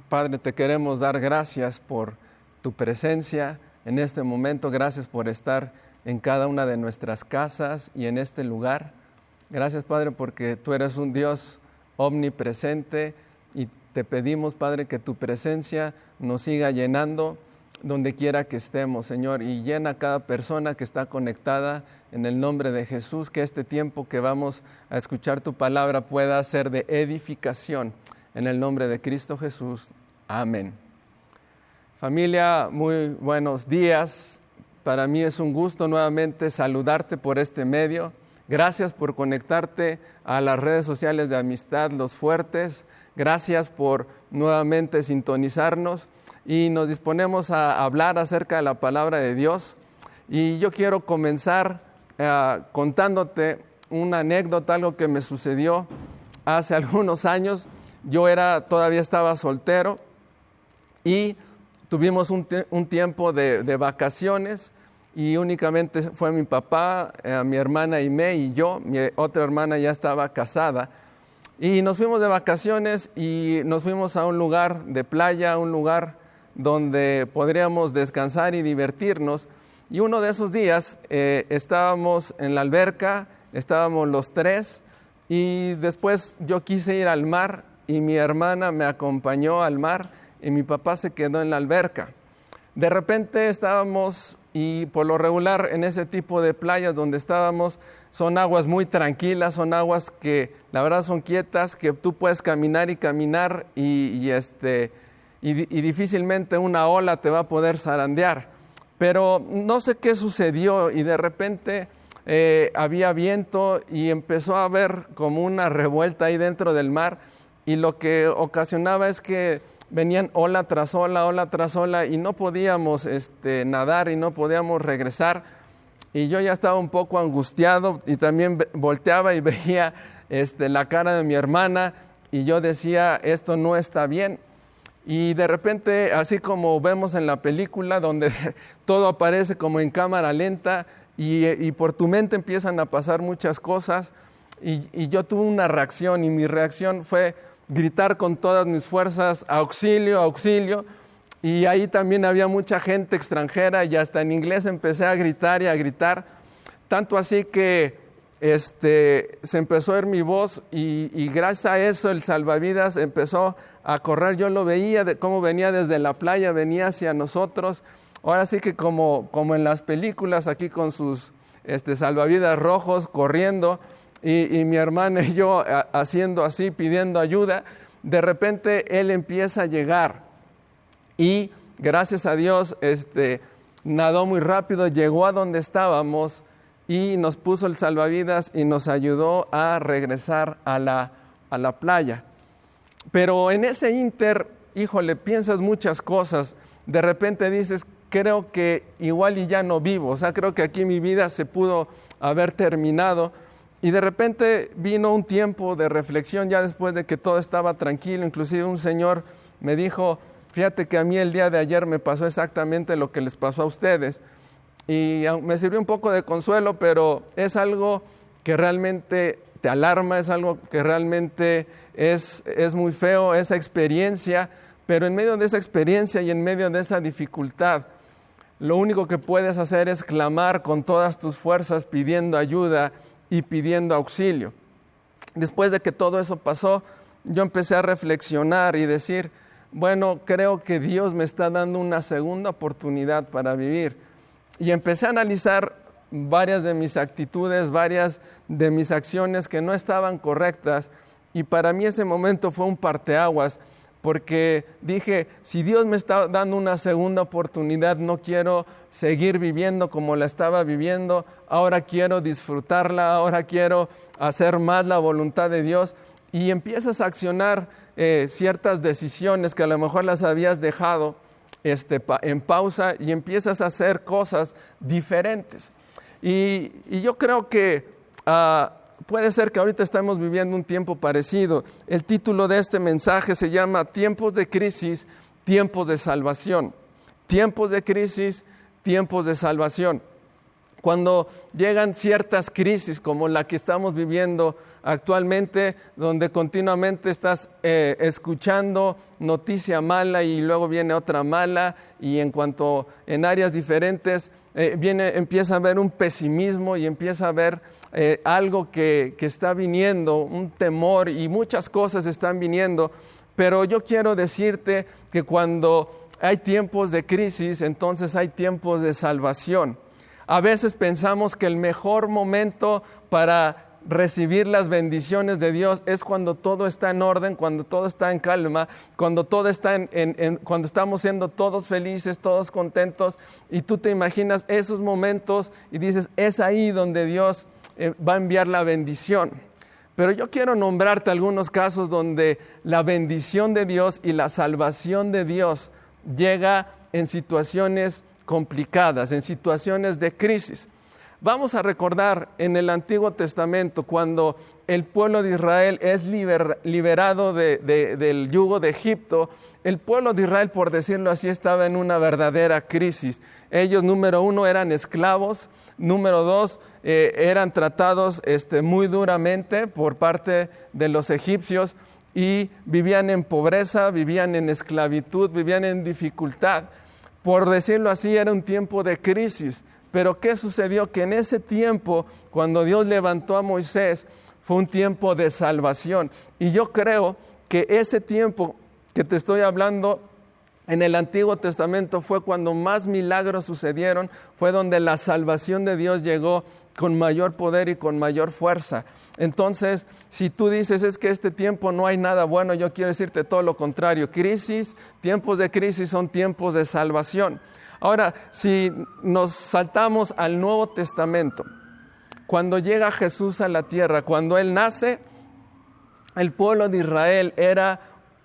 Padre, te queremos dar gracias por tu presencia en este momento. Gracias por estar en cada una de nuestras casas y en este lugar. Gracias, Padre, porque tú eres un Dios omnipresente y te pedimos, Padre, que tu presencia nos siga llenando donde quiera que estemos, Señor, y llena a cada persona que está conectada en el nombre de Jesús, que este tiempo que vamos a escuchar tu palabra pueda ser de edificación. En el nombre de Cristo Jesús. Amén. Familia, muy buenos días. Para mí es un gusto nuevamente saludarte por este medio. Gracias por conectarte a las redes sociales de Amistad Los Fuertes. Gracias por nuevamente sintonizarnos y nos disponemos a hablar acerca de la palabra de Dios. Y yo quiero comenzar contándote una anécdota, algo que me sucedió hace algunos años. Yo todavía estaba soltero y tuvimos un tiempo de vacaciones y únicamente fue mi papá, mi hermana Aimé y yo. Mi otra hermana ya estaba casada y nos fuimos de vacaciones y nos fuimos a un lugar de playa, un lugar donde podríamos descansar y divertirnos. Y uno de esos días estábamos en la alberca, estábamos los tres y después yo quise ir al mar. Y mi hermana me acompañó al mar y mi papá se quedó en la alberca. De repente estábamos, y por lo regular en ese tipo de playas donde estábamos, son aguas muy tranquilas, son aguas que la verdad son quietas, que tú puedes caminar y caminar y difícilmente una ola te va a poder zarandear. Pero no sé qué sucedió y de repente había viento y empezó a haber como una revuelta ahí dentro del mar. Y lo que ocasionaba es que venían ola tras ola, y no podíamos nadar y no podíamos regresar. Y yo ya estaba un poco angustiado y también volteaba y veía la cara de mi hermana y yo decía, esto no está bien. Y de repente, así como vemos en la película, donde todo aparece como en cámara lenta y por tu mente empiezan a pasar muchas cosas, y yo tuve una reacción y mi reacción fue gritar con todas mis fuerzas, auxilio, auxilio, y ahí también había mucha gente extranjera y hasta en inglés empecé a gritar y a gritar, tanto así que se empezó a oír mi voz y gracias a eso el salvavidas empezó a correr. Yo lo veía de cómo venía desde la playa, venía hacia nosotros, ahora sí que como en las películas, aquí con sus salvavidas rojos corriendo. Y mi hermana y yo haciendo así, pidiendo ayuda. De repente él empieza a llegar y gracias a Dios nadó muy rápido, llegó a donde estábamos y nos puso el salvavidas y nos ayudó a regresar a la playa. Pero en ese ínter, híjole, piensas muchas cosas. De repente dices, creo que igual y ya no vivo, o sea, creo que aquí mi vida se pudo haber terminado. Y de repente vino un tiempo de reflexión ya después de que todo estaba tranquilo. Inclusive un señor me dijo, fíjate que a mí el día de ayer me pasó exactamente lo que les pasó a ustedes. Y me sirvió un poco de consuelo, pero es algo que realmente te alarma, es algo que realmente es muy feo, esa experiencia. Pero en medio de esa experiencia y en medio de esa dificultad, lo único que puedes hacer es clamar con todas tus fuerzas pidiendo ayuda y pidiendo auxilio. Después de que todo eso pasó, yo empecé a reflexionar y decir, bueno, creo que Dios me está dando una segunda oportunidad para vivir. Y empecé a analizar varias de mis actitudes, varias de mis acciones que no estaban correctas. Y para mí ese momento fue un parteaguas, porque dije, si Dios me está dando una segunda oportunidad, no quiero seguir viviendo como la estaba viviendo, ahora quiero disfrutarla, ahora quiero hacer más la voluntad de Dios. Y empiezas a accionar ciertas decisiones que a lo mejor las habías dejado en pausa y empiezas a hacer cosas diferentes. Y yo creo que puede ser que ahorita estamos viviendo un tiempo parecido. El título de este mensaje se llama Tiempos de crisis, tiempos de salvación. Tiempos de crisis, tiempos de salvación. Cuando llegan ciertas crisis como la que estamos viviendo actualmente, donde continuamente estás escuchando noticia mala y luego viene otra mala, y en áreas diferentes empieza a haber un pesimismo y empieza a haber algo que está viniendo, un temor, y muchas cosas están viniendo. Pero yo quiero decirte que cuando hay tiempos de crisis, entonces hay tiempos de salvación. A veces pensamos que el mejor momento para recibir las bendiciones de Dios es cuando todo está en orden, cuando todo está en calma, cuando todo está cuando estamos siendo todos felices, todos contentos, y tú te imaginas esos momentos y dices, es ahí donde Dios va a enviar la bendición. Pero yo quiero nombrarte algunos casos donde la bendición de Dios y la salvación de Dios llega en situaciones complicadas, en situaciones de crisis. Vamos a recordar en el Antiguo Testamento cuando el pueblo de Israel es liberado del yugo de Egipto. El pueblo de Israel, por decirlo así, estaba en una verdadera crisis. Ellos, número 1, eran esclavos. Número 2, eran tratados muy duramente por parte de los egipcios y vivían en pobreza, vivían en esclavitud, vivían en dificultad. Por decirlo así, era un tiempo de crisis. Pero ¿qué sucedió? Que en ese tiempo, cuando Dios levantó a Moisés, fue un tiempo de salvación. Y yo creo que ese tiempo que te estoy hablando en el Antiguo Testamento fue cuando más milagros sucedieron, fue donde la salvación de Dios llegó con mayor poder y con mayor fuerza. Entonces, si tú dices, es que este tiempo no hay nada bueno, yo quiero decirte todo lo contrario. Tiempos de crisis son tiempos de salvación. Ahora, si nos saltamos al Nuevo Testamento, cuando llega Jesús a la tierra, cuando Él nace, el pueblo de Israel era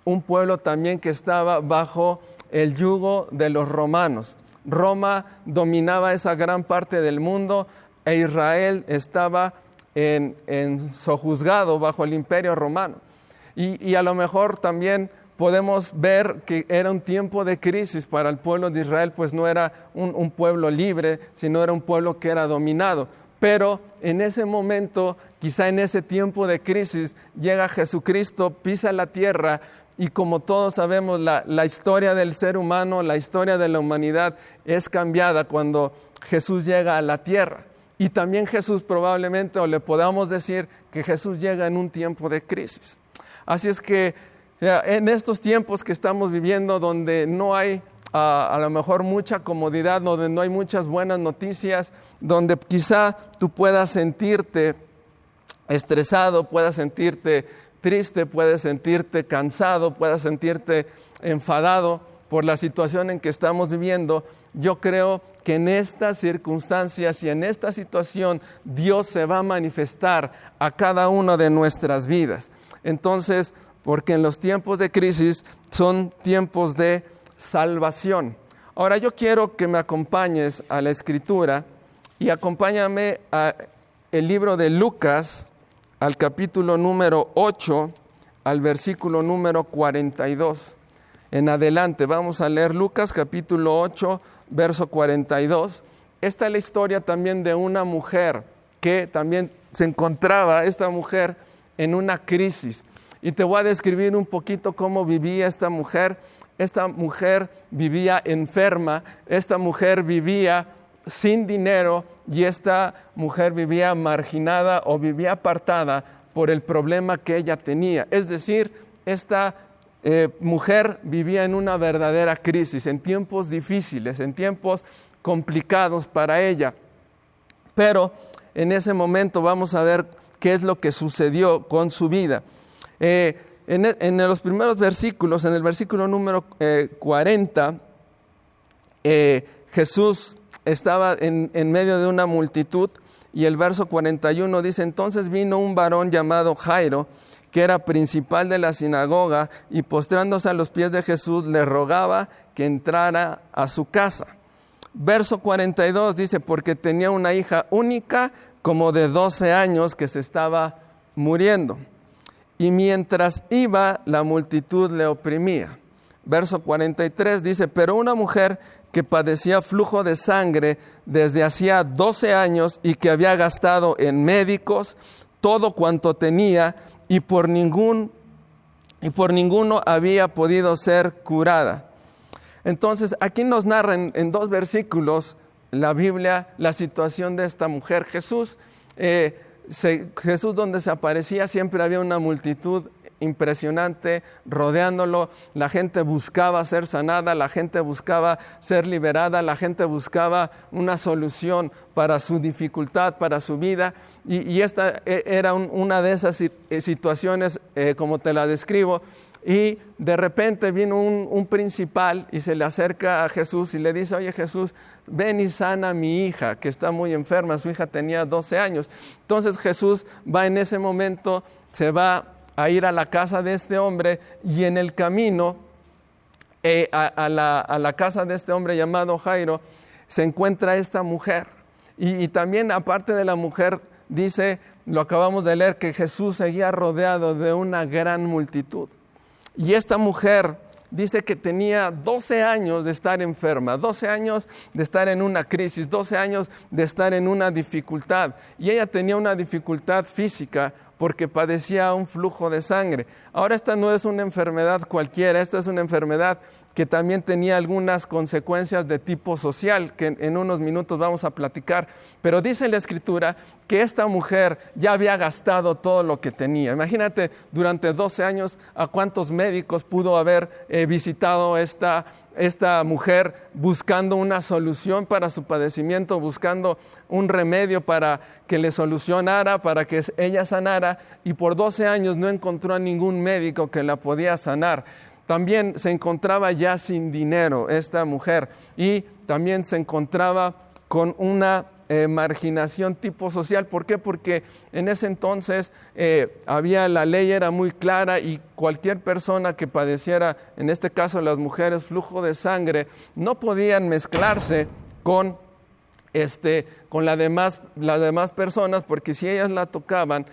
un pueblo también que estaba bajo el yugo de los romanos. Roma dominaba esa gran parte del mundo e Israel estaba sojuzgado bajo el imperio romano. Y a lo mejor también podemos ver que era un tiempo de crisis para el pueblo de Israel, pues no era un pueblo libre, sino era un pueblo que era dominado. Pero en ese momento, quizá en ese tiempo de crisis, llega Jesucristo, pisa la tierra, y como todos sabemos, la historia del ser humano, la historia de la humanidad es cambiada cuando Jesús llega a la tierra. Y también Jesús probablemente, o le podamos decir que Jesús llega en un tiempo de crisis. Así es que en estos tiempos que estamos viviendo, donde no hay a lo mejor mucha comodidad, donde no hay muchas buenas noticias, donde quizá tú puedas sentirte estresado, puedas sentirte triste, puedes sentirte cansado, puedas sentirte enfadado por la situación en que estamos viviendo, yo creo que en estas circunstancias y en esta situación Dios se va a manifestar a cada una de nuestras vidas. Entonces, porque en los tiempos de crisis son tiempos de salvación. Ahora yo quiero que me acompañes a la Escritura y acompáñame al libro de Lucas, al capítulo número 8, al versículo número 42. En adelante, vamos a leer Lucas capítulo 8, verso 42. Esta es la historia también de una mujer que también se encontraba, esta mujer, en una crisis. Y te voy a describir un poquito cómo vivía esta mujer. Esta mujer vivía enferma, esta mujer vivía sin dinero y esta mujer vivía marginada o vivía apartada por el problema que ella tenía. Es decir, esta mujer vivía en una verdadera crisis, en tiempos difíciles, en tiempos complicados para ella. Pero en ese momento vamos a ver qué es lo que sucedió con su vida. En los primeros versículos, en el versículo número 40, Jesús estaba en medio de una multitud y el verso 41 dice, entonces vino un varón llamado Jairo, que era principal de la sinagoga, y postrándose a los pies de Jesús, le rogaba que entrara a su casa. Verso 42 dice, porque tenía una hija única, como de 12 años, que se estaba muriendo. Y mientras iba, la multitud le oprimía. Verso 43 dice, pero una mujer que padecía flujo de sangre desde hacía 12 años y que había gastado en médicos todo cuanto tenía y por ninguno había podido ser curada. Entonces, aquí nos narra en 2 versículos la Biblia la situación de esta mujer. Jesús donde se aparecía siempre había una multitud impresionante rodeándolo, la gente buscaba ser sanada, la gente buscaba ser liberada, la gente buscaba una solución para su dificultad, para su vida, y esta era una de esas situaciones como te la describo. Y de repente vino un principal y se le acerca a Jesús y le dice: oye Jesús, ven y sana a mi hija que está muy enferma. Su hija tenía 12 años. Entonces Jesús va en ese momento, se va a ir a la casa de este hombre, y en el camino a la casa de este hombre llamado Jairo se encuentra esta mujer. Y también, aparte de la mujer, dice, lo acabamos de leer, que Jesús seguía rodeado de una gran multitud. Y esta mujer dice que tenía 12 años de estar enferma, 12 años de estar en una crisis, 12 años de estar en una dificultad. Y ella tenía una dificultad física porque padecía un flujo de sangre. Ahora, esta no es una enfermedad cualquiera, esta es una enfermedad que también tenía algunas consecuencias de tipo social, que en unos minutos vamos a platicar. Pero dice la Escritura que esta mujer ya había gastado todo lo que tenía. Imagínate, durante 12 años, a cuántos médicos pudo haber visitado esta mujer buscando una solución para su padecimiento, buscando un remedio para que le solucionara, para que ella sanara, y por 12 años no encontró a ningún médico que la podía sanar. También se encontraba ya sin dinero esta mujer, y también se encontraba con una marginación tipo social. ¿Por qué? Porque en ese entonces la ley era muy clara, y cualquier persona que padeciera, en este caso las mujeres, flujo de sangre, no podían mezclarse con las demás personas, porque si ellas la tocaban,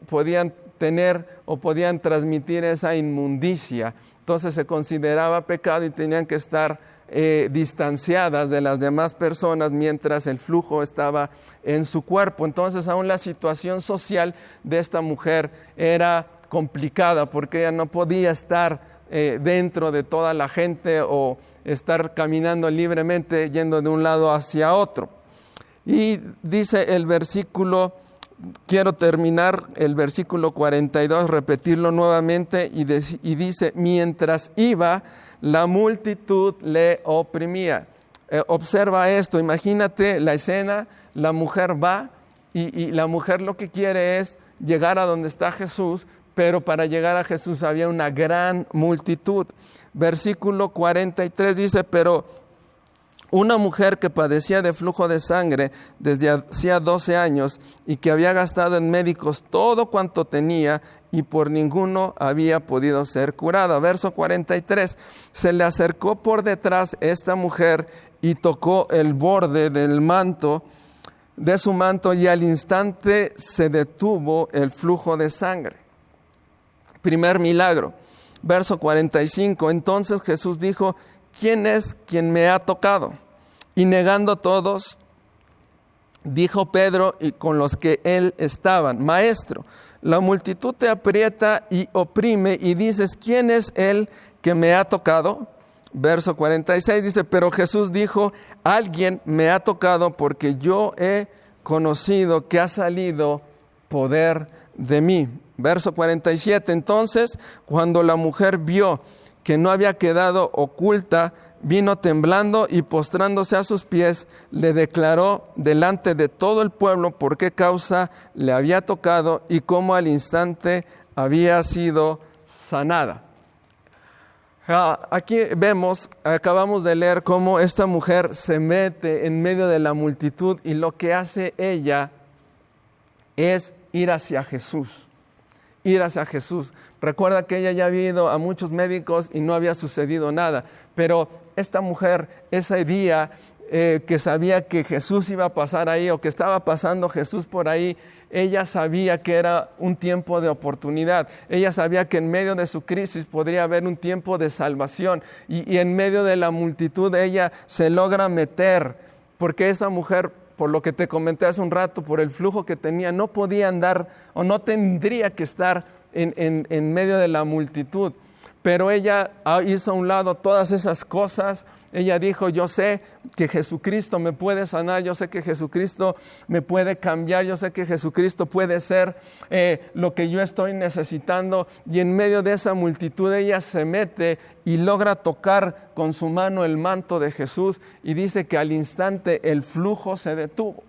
podían tener o podían transmitir esa inmundicia. Entonces se consideraba pecado y tenían que estar distanciadas de las demás personas mientras el flujo estaba en su cuerpo. Entonces, aún la situación social de esta mujer era complicada, porque ella no podía estar dentro de toda la gente o estar caminando libremente yendo de un lado hacia otro. Y dice el versículo, quiero terminar el versículo 42, repetirlo nuevamente, y dice: mientras iba, la multitud le oprimía. Observa esto, imagínate la escena, la mujer va y la mujer lo que quiere es llegar a donde está Jesús, pero para llegar a Jesús había una gran multitud. Versículo 43 dice: pero una mujer que padecía de flujo de sangre desde hacía 12 años y que había gastado en médicos todo cuanto tenía y por ninguno había podido ser curada. Verso 43, se le acercó por detrás esta mujer y tocó el borde de su manto, y al instante se detuvo el flujo de sangre. Primer milagro. Verso 45, entonces Jesús dijo: ¿quién es quien me ha tocado? Y negando todos, dijo Pedro y con los que él estaban: Maestro, la multitud te aprieta y oprime y dices: ¿quién es él que me ha tocado? Verso 46 dice: pero Jesús dijo: alguien me ha tocado, porque yo he conocido que ha salido poder de mí. Verso 47, entonces cuando la mujer vio que no había quedado oculta, vino temblando y postrándose a sus pies, le declaró delante de todo el pueblo por qué causa le había tocado y cómo al instante había sido sanada. Aquí vemos, acabamos de leer cómo esta mujer se mete en medio de la multitud, y lo que hace ella es ir hacia Jesús. Ir hacia Jesús. Recuerda que ella ya había ido a muchos médicos y no había sucedido nada, pero esta mujer ese día que sabía que Jesús iba a pasar ahí o que estaba pasando Jesús por ahí, ella sabía que era un tiempo de oportunidad. Ella sabía que en medio de su crisis podría haber un tiempo de salvación. Y en medio de la multitud ella se logra meter, porque esta mujer, por lo que te comenté hace un rato, por el flujo que tenía, no podía andar o no tendría que estar en medio de la multitud. Pero ella hizo a un lado todas esas cosas. Ella dijo, yo sé que Jesucristo me puede sanar, yo sé que Jesucristo me puede cambiar, yo sé que Jesucristo puede ser lo que yo estoy necesitando. Y en medio de esa multitud ella se mete y logra tocar con su mano el manto de Jesús y dice que al instante el flujo se detuvo.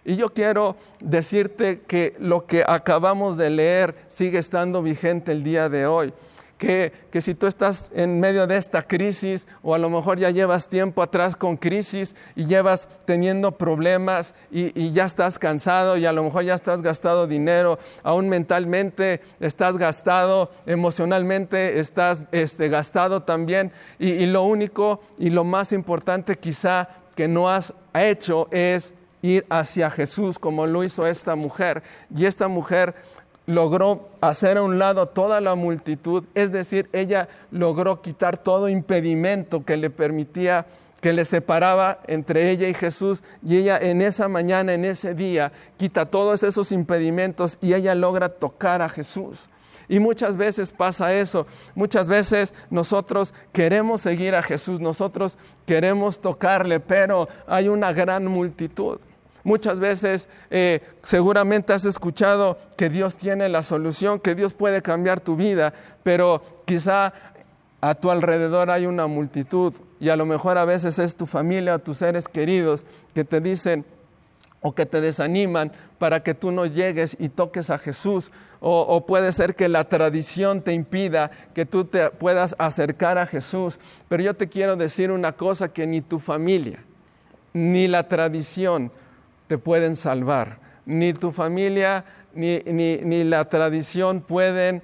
Y yo quiero decirte que lo que acabamos de leer sigue estando vigente el día de hoy. Que si tú estás en medio de esta crisis o a lo mejor ya llevas tiempo atrás con crisis y llevas teniendo problemas y ya estás cansado y a lo mejor ya estás gastado dinero, aún mentalmente estás gastado, emocionalmente estás gastado también y lo único y lo más importante quizá que no has hecho es ir hacia Jesús como lo hizo esta mujer. Y esta mujer logró hacer a un lado toda la multitud, es decir, ella logró quitar todo impedimento que le permitía, que le separaba entre ella y Jesús, y ella en esa mañana, en ese día, quita todos esos impedimentos y ella logra tocar a Jesús. Y muchas veces pasa eso, muchas veces nosotros queremos seguir a Jesús, nosotros queremos tocarle, pero hay una gran multitud. Muchas veces seguramente has escuchado que Dios tiene la solución, que Dios puede cambiar tu vida, pero quizá a tu alrededor hay una multitud y a lo mejor a veces es tu familia o tus seres queridos que te dicen o que te desaniman para que tú no llegues y toques a Jesús. O puede ser que la tradición te impida que tú te puedas acercar a Jesús. Pero yo te quiero decir una cosa, que ni tu familia, ni la tradición te pueden salvar, ni tu familia ni la tradición pueden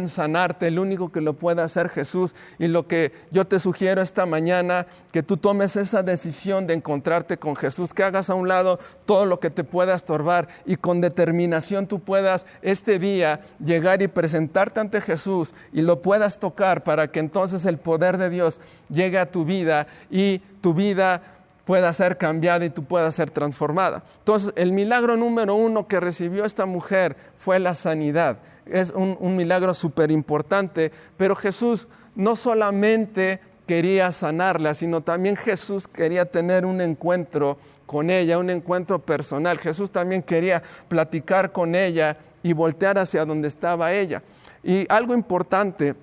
sanarte. El único que lo puede hacer Jesús. Y lo que yo te sugiero esta mañana, que tú tomes esa decisión de encontrarte con Jesús, que hagas a un lado todo lo que te pueda estorbar y con determinación tú puedas este día llegar y presentarte ante Jesús y lo puedas tocar para que entonces el poder de Dios llegue a tu vida y tu vida pueda ser cambiada y tú puedas ser transformada. Entonces, el milagro número 1 que recibió esta mujer fue la sanidad. Es un milagro súper importante, pero Jesús no solamente quería sanarla, sino también Jesús quería tener un encuentro con ella, un encuentro personal. Jesús también quería platicar con ella y voltear hacia donde estaba ella. Y algo importante,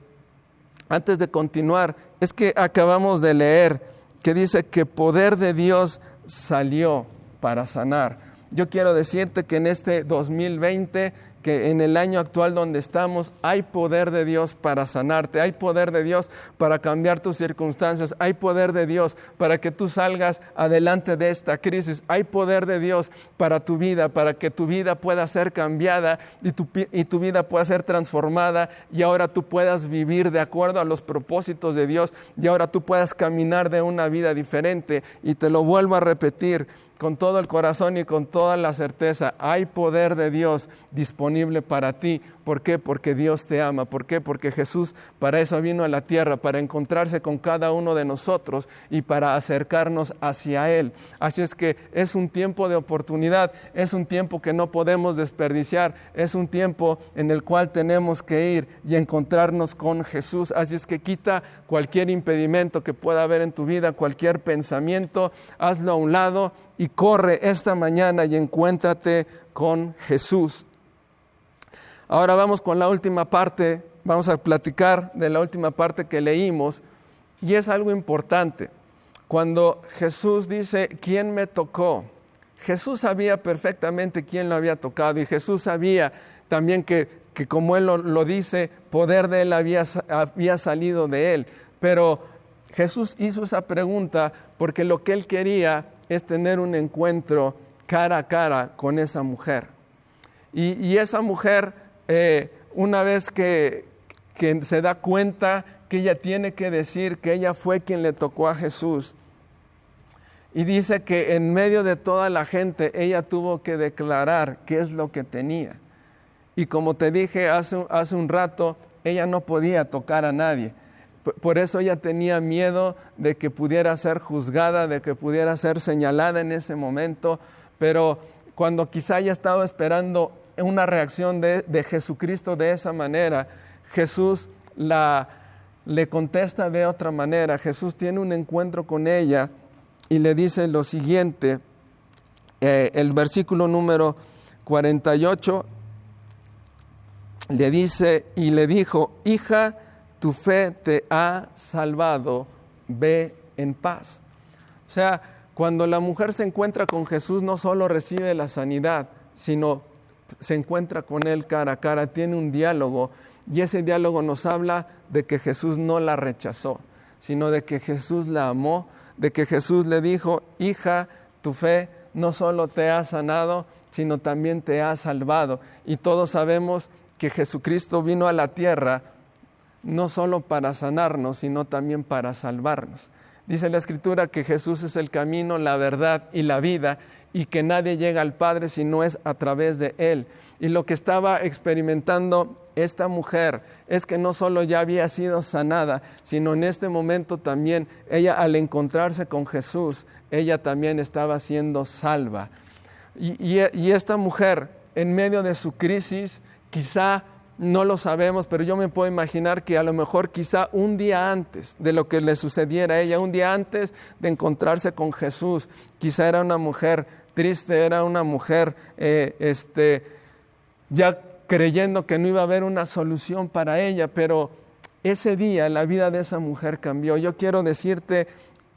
antes de continuar, es que acabamos de leer que dice que poder de Dios salió para sanar. Yo quiero decirte que en este 2020, que en el año actual donde estamos, hay poder de Dios para sanarte, hay poder de Dios para cambiar tus circunstancias, hay poder de Dios para que tú salgas adelante de esta crisis, hay poder de Dios para tu vida, para que tu vida pueda ser cambiada y tu vida pueda ser transformada y ahora tú puedas vivir de acuerdo a los propósitos de Dios y ahora tú puedas caminar de una vida diferente. Y te lo vuelvo a repetir, con todo el corazón y con toda la certeza, hay poder de Dios disponible para ti. ¿Por qué? Porque Dios te ama. ¿Por qué? Porque Jesús para eso vino a la tierra, para encontrarse con cada uno de nosotros y para acercarnos hacia Él. Así es que es un tiempo de oportunidad, es un tiempo que no podemos desperdiciar, es un tiempo en el cual tenemos que ir y encontrarnos con Jesús. Así es que quita cualquier impedimento que pueda haber en tu vida, cualquier pensamiento, hazlo a un lado y corre esta mañana y encuéntrate con Jesús. Ahora vamos con la última parte, vamos a platicar de la última parte que leímos y es algo importante. Cuando Jesús dice, ¿quién me tocó? Jesús sabía perfectamente quién lo había tocado y Jesús sabía también que como Él lo dice, poder de Él había salido de Él. Pero Jesús hizo esa pregunta porque lo que Él quería es tener un encuentro cara a cara con esa mujer. Y esa mujer, una vez que se da cuenta que ella tiene que decir que ella fue quien le tocó a Jesús, Y dice que en medio de toda la gente ella tuvo que declarar qué es lo que tenía. Y como te dije hace un rato, ella no podía tocar a nadie. Por eso ella tenía miedo de que pudiera ser juzgada, de que pudiera ser señalada en ese momento. Pero cuando quizá ella estaba esperando una reacción de Jesucristo de esa manera, Jesús le contesta de otra manera. Jesús tiene un encuentro con ella y le dice lo siguiente, el versículo número 48, le dice y le dijo: hija, tu fe te ha salvado, ve en paz. O sea, cuando la mujer se encuentra con Jesús, no solo recibe la sanidad, sino se encuentra con Él cara a cara, tiene un diálogo, y ese diálogo nos habla de que Jesús no la rechazó, sino de que Jesús la amó, de que Jesús le dijo: hija, tu fe no solo te ha sanado, sino también te ha salvado. Y todos sabemos que Jesucristo vino a la tierra no solo para sanarnos, sino también para salvarnos. Dice la Escritura que Jesús es el camino, la verdad y la vida, y que nadie llega al Padre si no es a través de Él. Y lo que estaba experimentando esta mujer es que no solo ya había sido sanada, sino en este momento también ella, al encontrarse con Jesús, ella también estaba siendo salva. Y esta mujer, en medio de su crisis, quizá no lo sabemos, pero yo me puedo imaginar que a lo mejor quizá un día antes de lo que le sucediera a ella, un día antes de encontrarse con Jesús, quizá era una mujer triste, era una mujer ya creyendo que no iba a haber una solución para ella, pero ese día la vida de esa mujer cambió. Yo quiero decirte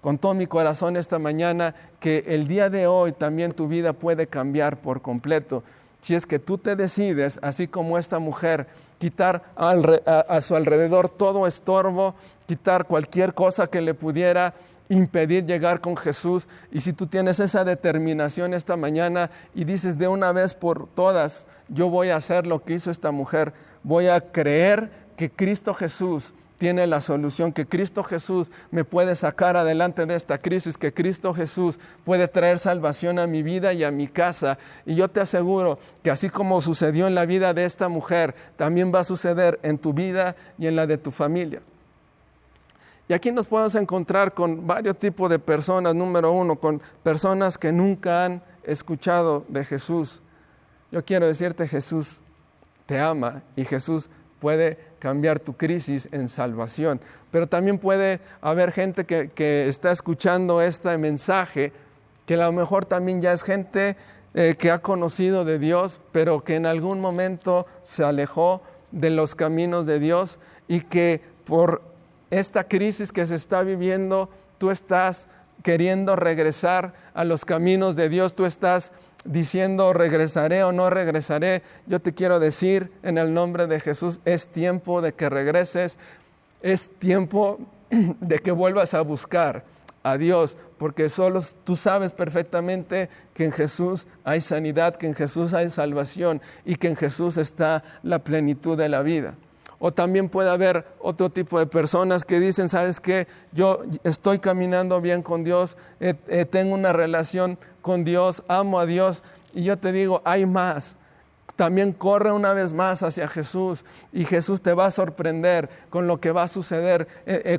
con todo mi corazón esta mañana que el día de hoy también tu vida puede cambiar por completo. Si es que tú te decides, así como esta mujer, quitar a su alrededor todo estorbo, quitar cualquier cosa que le pudiera impedir llegar con Jesús. Y si tú tienes esa determinación esta mañana y dices: de una vez por todas, yo voy a hacer lo que hizo esta mujer, voy a creer que Cristo Jesús tiene la solución, que Cristo Jesús me puede sacar adelante de esta crisis, que Cristo Jesús puede traer salvación a mi vida y a mi casa. Y yo te aseguro que así como sucedió en la vida de esta mujer, también va a suceder en tu vida y en la de tu familia. Y aquí nos podemos encontrar con varios tipos de personas. Número uno, con personas que nunca han escuchado de Jesús. Yo quiero decirte, Jesús te ama y Jesús puede cambiar tu crisis en salvación. Pero también puede haber gente que está escuchando este mensaje, que a lo mejor también ya es gente que ha conocido de Dios, pero que en algún momento se alejó de los caminos de Dios y que por esta crisis que se está viviendo, tú estás queriendo regresar a los caminos de Dios, tú estás diciendo: regresaré o no regresaré. Yo te quiero decir en el nombre de Jesús, es tiempo de que regreses, es tiempo de que vuelvas a buscar a Dios, porque solo tú sabes perfectamente que en Jesús hay sanidad, que en Jesús hay salvación y que en Jesús está la plenitud de la vida. O también puede haber otro tipo de personas que dicen: ¿sabes qué? Yo estoy caminando bien con Dios, tengo una relación con Dios, amo a Dios. Y yo te digo, hay más. También corre una vez más hacia Jesús y Jesús te va a sorprender con lo que va a suceder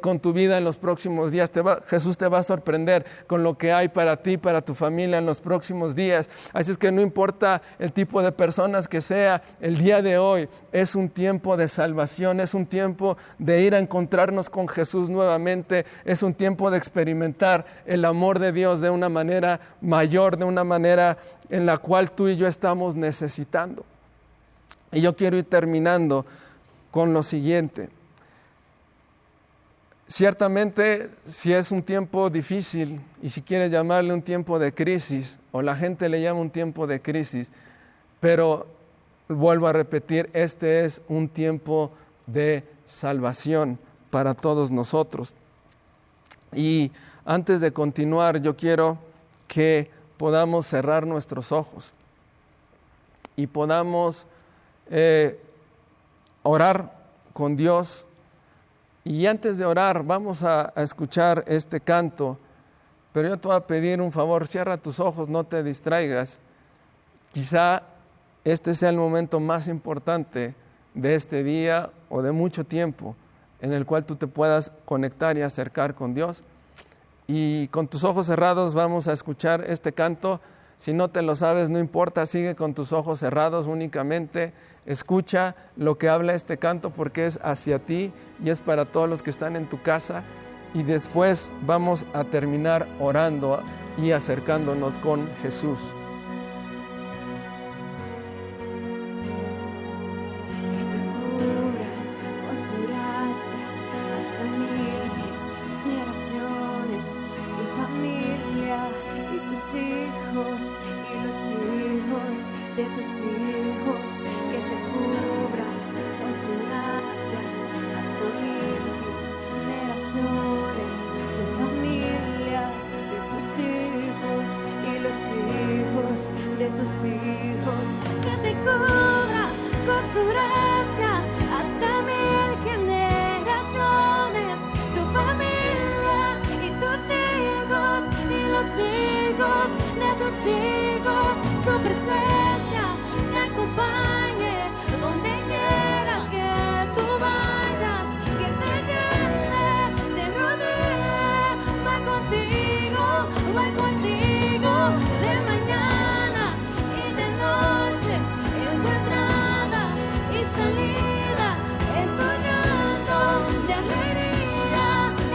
con tu vida en los próximos días. Jesús te va a sorprender con lo que hay para ti, para tu familia en los próximos días. Así es que no importa el tipo de personas que sea, el día de hoy es un tiempo de salvación, es un tiempo de ir a encontrarnos con Jesús nuevamente, es un tiempo de experimentar el amor de Dios de una manera mayor, de una manera en la cual tú y yo estamos necesitando. Y yo quiero ir terminando con lo siguiente. Ciertamente, si es un tiempo difícil, y si quieres llamarle un tiempo de crisis, o la gente le llama un tiempo de crisis, pero vuelvo a repetir, este es un tiempo de salvación para todos nosotros. Y antes de continuar, yo quiero que podamos cerrar nuestros ojos y podamos orar con Dios. Y antes de orar, vamos a escuchar este canto pero yo te voy a pedir un favor, cierra tus ojos, no te distraigas. Quizá este sea el momento más importante de este día o de mucho tiempo en el cual tú te puedas conectar y acercar con Dios. Y con tus ojos cerrados vamos a escuchar este canto. Si no te lo sabes, no importa, sigue con tus ojos cerrados únicamente. Escucha lo que habla este canto porque es hacia ti y es para todos los que están en tu casa. Y después vamos a terminar orando y acercándonos con Jesús. De tus hijos, que te cubra con su gracia hasta 1000 generaciones, tu familia, de tus hijos y los hijos de tus hijos, que te cubra con su gracia hasta 1000 generaciones, tu familia y tus hijos y los hijos de tus hijos, su presencia te acompañe donde quiera que tú vayas, que te llene, te rodee, va contigo de mañana y de noche, en tu entrada y salida, en tu llanto de alegría.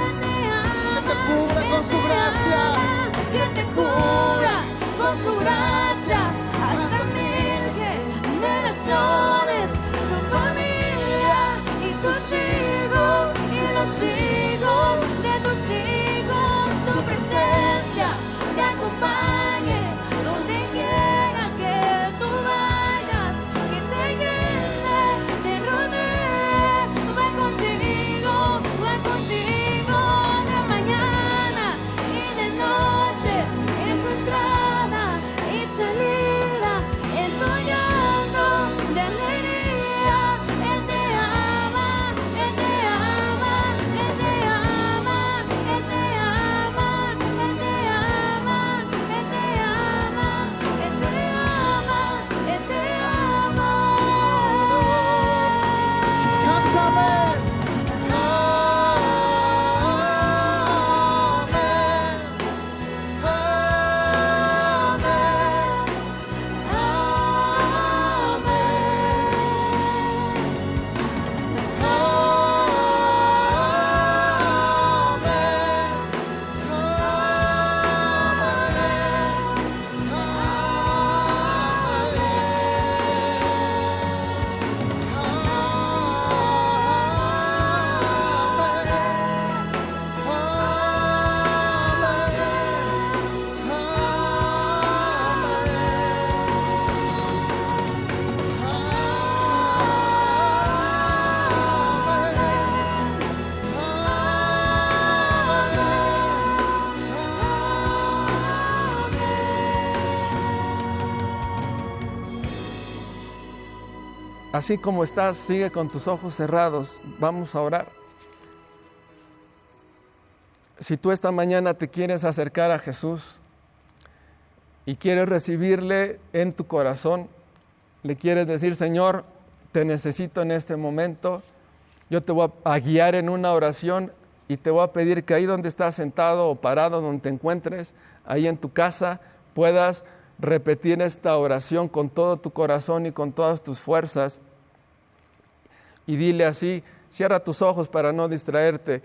Él te ama, que te cubra con su gracia, que te cubra con su gracia hasta 1000 generaciones, tu familia y tus hijos y los hijos de tus hijos, su presencia te acompañe donde quiera que tú vayas, que te llene, te rodee, va contigo de mañana y de noche, en tu entrada y salida, en tu llanto de alegría. Él te ama, Él te ama, Él te ama, Él te ama, Él te ama, Él te ama, Él te ama, Él te ama. cántame. Así como estás, sigue con tus ojos cerrados. Vamos a orar. Si tú esta mañana te quieres acercar a Jesús y quieres recibirle en tu corazón, le quieres decir, Señor, te necesito en este momento, yo te voy a guiar en una oración y te voy a pedir que ahí donde estás sentado o parado, donde te encuentres, ahí en tu casa, puedas repetir esta oración con todo tu corazón y con todas tus fuerzas. Y dile así, cierra tus ojos para no distraerte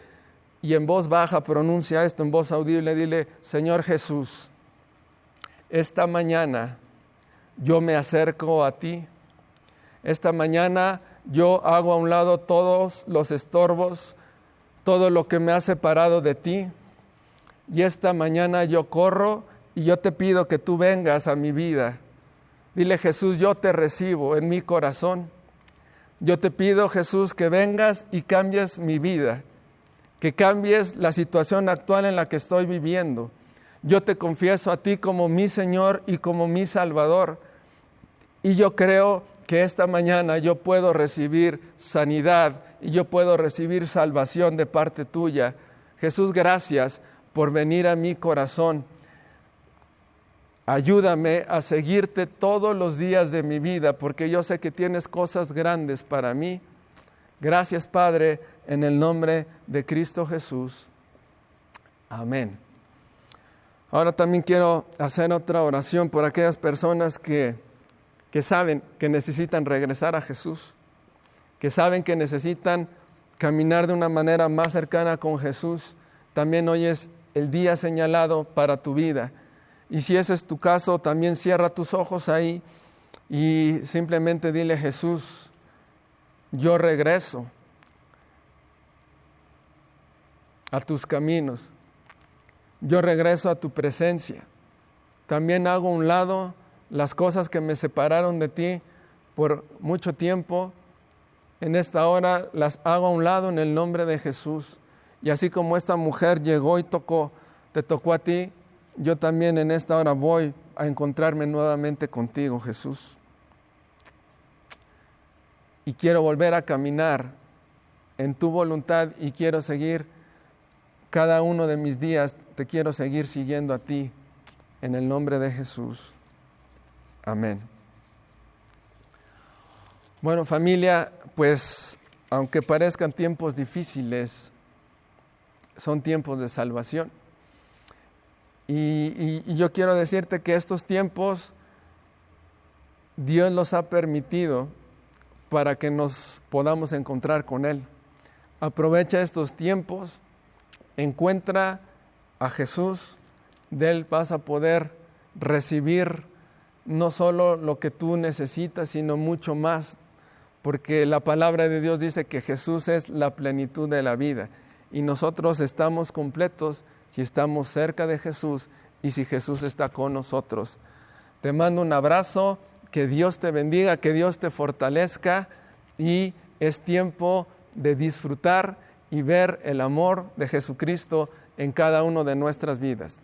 y en voz baja pronuncia esto, en voz audible, dile, Señor Jesús, esta mañana yo me acerco a ti, esta mañana yo hago a un lado todos los estorbos, todo lo que me ha separado de ti, y esta mañana yo corro y yo te pido que tú vengas a mi vida. Dile, Jesús, yo te recibo en mi corazón. Yo te pido, Jesús, que vengas y cambies mi vida, que cambies la situación actual en la que estoy viviendo. Yo te confieso a ti como mi Señor y como mi Salvador. Y yo creo que esta mañana yo puedo recibir sanidad y yo puedo recibir salvación de parte tuya. Jesús, gracias por venir a mi corazón. Ayúdame a seguirte todos los días de mi vida, porque yo sé que tienes cosas grandes para mí. Gracias, Padre, en el nombre de Cristo Jesús. Amén. Ahora también quiero hacer otra oración por aquellas personas que saben que necesitan regresar a Jesús, que saben que necesitan caminar de una manera más cercana con Jesús. También hoy es el día señalado para tu vida. Y si ese es tu caso, también cierra tus ojos ahí y simplemente dile: Jesús, yo regreso a tus caminos. Yo regreso a tu presencia. También hago a un lado las cosas que me separaron de ti por mucho tiempo. En esta hora las hago a un lado en el nombre de Jesús. Y así como esta mujer llegó y te tocó a ti, yo también en esta hora voy a encontrarme nuevamente contigo, Jesús. Y quiero volver a caminar en tu voluntad y quiero seguir cada uno de mis días. Te quiero seguir siguiendo a ti en el nombre de Jesús. Amén. Bueno, familia, pues aunque parezcan tiempos difíciles, son tiempos de salvación. Y yo quiero decirte que estos tiempos Dios los ha permitido para que nos podamos encontrar con Él. Aprovecha estos tiempos, encuentra a Jesús, de Él vas a poder recibir no solo lo que tú necesitas, sino mucho más, porque la palabra de Dios dice que Jesús es la plenitud de la vida y nosotros estamos completos si estamos cerca de Jesús y si Jesús está con nosotros. Te mando un abrazo, que Dios te bendiga, que Dios te fortalezca y es tiempo de disfrutar y ver el amor de Jesucristo en cada una de nuestras vidas.